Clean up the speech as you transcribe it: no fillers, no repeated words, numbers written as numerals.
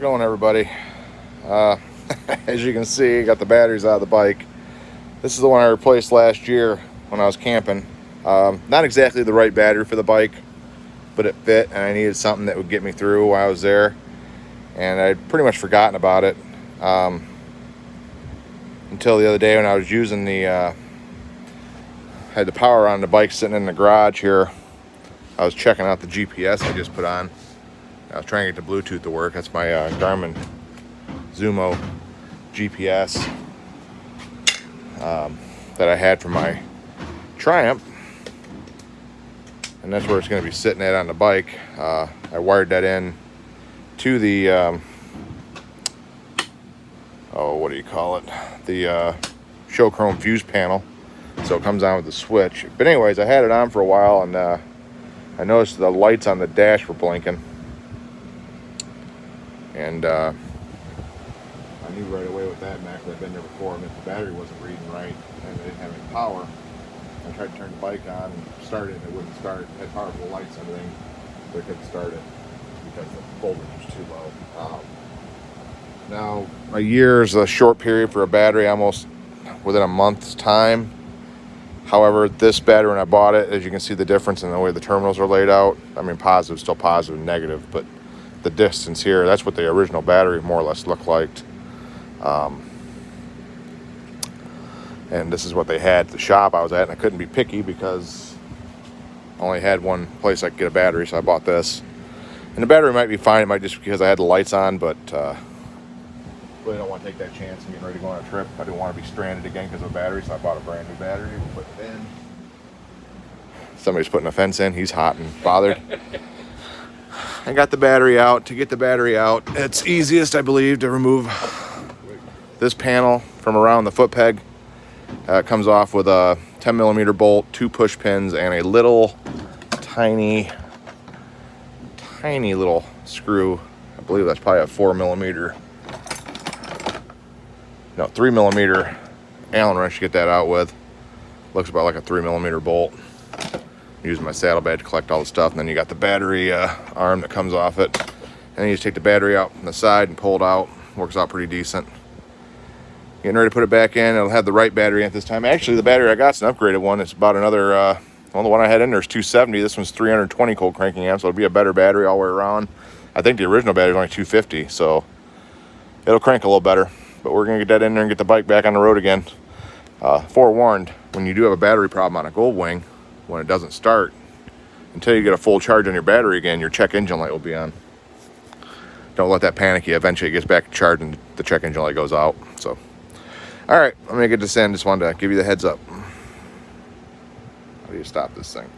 going, everybody? As you can see, got the batteries out of the bike. This is the one I replaced last year when I was camping. Not exactly the right battery for the bike, but it fit, and I needed something that would get me through while I was there. And I'd pretty much forgotten about it until the other day when I was using the had the power on the bike sitting in the garage here. I was checking out the GPS I just put on. I was trying to get the Bluetooth to work. That's my Garmin Zumo GPS that I had for my Triumph, and that's where it's going to be sitting at on the bike. I wired that in to the what do you call it, the show chrome fuse panel, so it comes on with the switch. But anyways, I had it on for a while, and I noticed the lights on the dash were blinking, and I knew right away with that Mac. I've been there before, and if the battery wasn't reading right and it didn't have any power, I tried to turn the bike on and start it, and it wouldn't start. It had powerful lights and everything, but I couldn't start it because the voltage was too low. Now, a year is a short period for a battery, almost within a month's time. However, this battery, when I bought it, as you can see the difference in the way the terminals are laid out. I mean, positive, still positive, negative, but the distance here, that's what the original battery more or less looked like. And this is what they had at the shop I was at, and I couldn't be picky because I only had one place I could get a battery, so I bought this. And the battery might be fine, it might just because I had the lights on, but really don't want to take that chance and get ready to go on a trip. I didn't want to be stranded again because of a battery, so I bought a brand new battery. We'll put it in. Somebody's putting a fence in. He's hot and bothered. I got the battery out. To get the battery out, it's easiest, I believe, to remove this panel from around the foot peg. It comes off with a 10 millimeter bolt, 2 push pins, and a little tiny little screw. I believe that's probably a 3 millimeter Allen wrench to get that out with. Looks about like a 3 millimeter bolt. Using my saddlebag to collect all the stuff, and then you got the battery arm that comes off it, and then you just take the battery out from the side and pull it out. Works out pretty decent. Getting ready to put it back in. It'll have the right battery at this time. Actually, the battery I got is an upgraded one. It's about another well, the one I had in there is 270. This one's 320 cold cranking amps, so it'll be a better battery all the way around. I think the original battery is only 250, so it'll crank a little better. But we're gonna get that in there and get the bike back on the road again. Forewarned, when you do have a battery problem on a Goldwing, when it doesn't start, until you get a full charge on your battery again, your check engine light will be on. Don't let that panic you. Eventually it gets back to charge and the check engine light goes out. So, all right, I'm gonna get this in. Just wanted to give you the heads up. How do you stop this thing?